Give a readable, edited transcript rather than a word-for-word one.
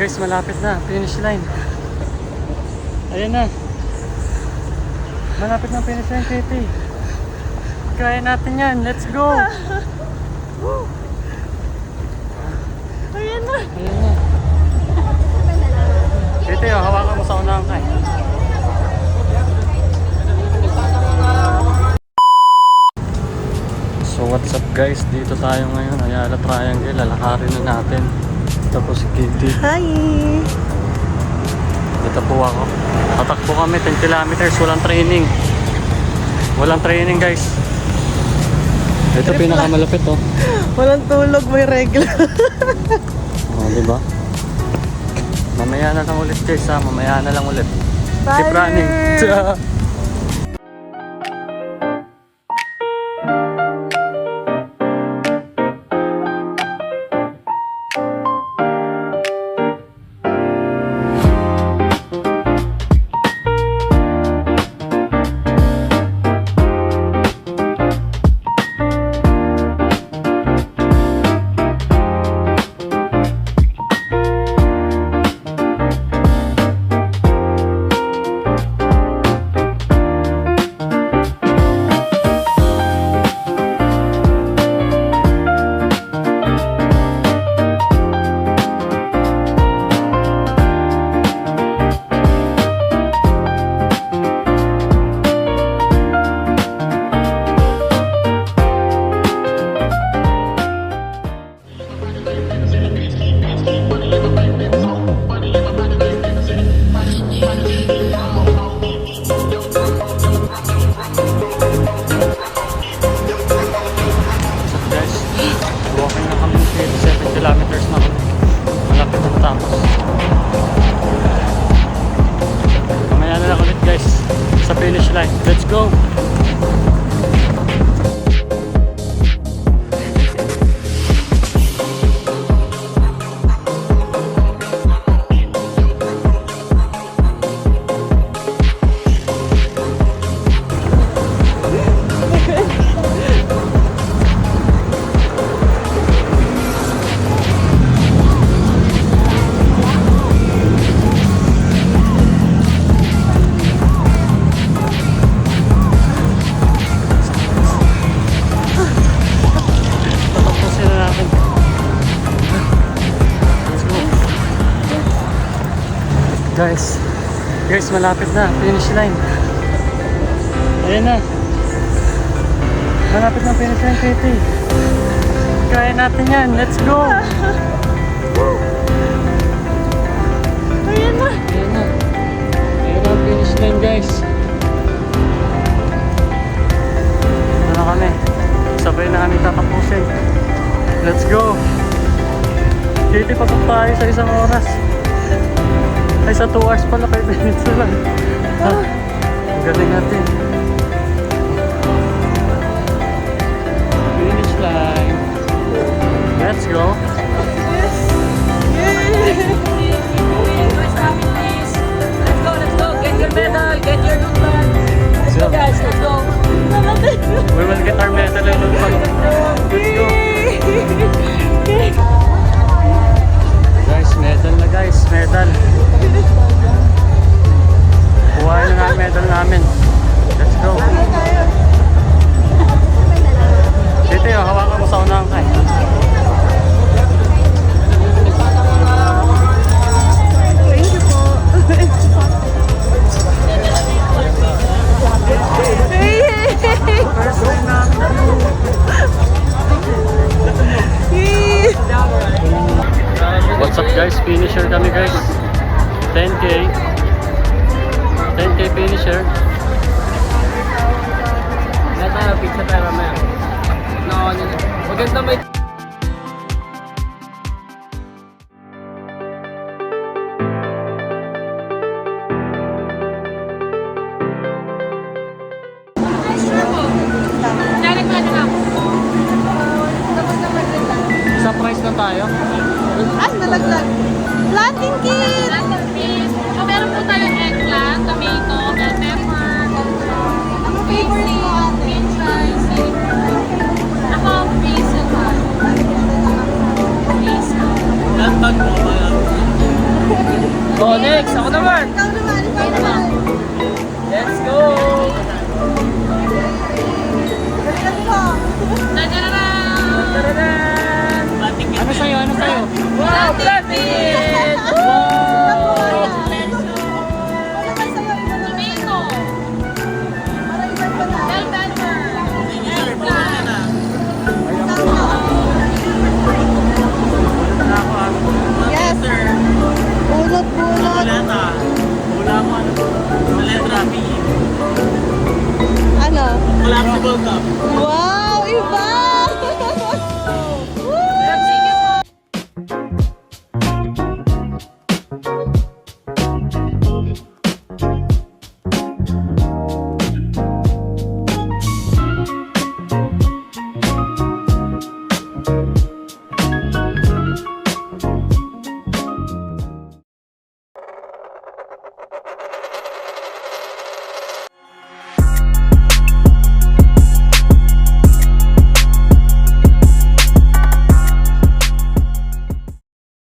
Guys, malapit na. Finish line. Ayan na. Malapit na finish line, Katie. Kaya natin yan. Let's go! Ayan na. Ayan na. Katie, oh, hawakan mo sa unahan ka. So what's up guys? Dito tayo ngayon. Ayala Triangle. Lalakarin na natin. Tapos si Katie. Hi! Dito po ako. Tatakbo kami 10 kilometers. Walang training. Walang training guys. Ito pinakamalapit oh. Walang tulog, may regla. Oh, diba? Mamaya na lang ulit guys ha. Mamaya na lang ulit. Bye! Keep running. Walking na kami 7 kilometers na. Malapit na matapos. Mamaya na lang ulit guys sa finish line. Let's go! Guys, malapit na finish line. Ayan na. Malapit na finish line, Katie. Kaya natin yan. Let's go! Ayan na. Ayan na. Ayan na ang finish line, guys. Ito na kami. Sabay na kami tatapusin. Let's go! Katie, pasok tayo sa isang oras. Ay, sa 2 hours pala, 5 minutes na lang. Ang galing natin. Finish line. Let's go. Yes! Yay! Let's go. Get your medal. Get your loot bag. Let's go, guys. Let's go. We will get our medal and look back. Let's go. Guys, medal na guys. Medal. Buhayin na nga medal namin. Let's go. Dito yung hawakan mo sa unang kay. Thank you po. First time namin. What's up guys? Finisher kami guys. 10K. 10K finisher. Lahat tayo. Pizza tayo mamaya. No. Maganda may... Sa price na tayo. Ay, nalaglag. Planting kit! So, meron po tayong eggplant, tomato, bell pepper, Ano favorite mo ate? french fries, ako, basil. Basil. Lahat bag mo ba yan? Oh, next. Ako naman. Ikaw naman, ikaw naman. Let's go. Galingan mo. Tadadada! Tararan. Ano sa'yo? Ano sa'yo? Wow, planting!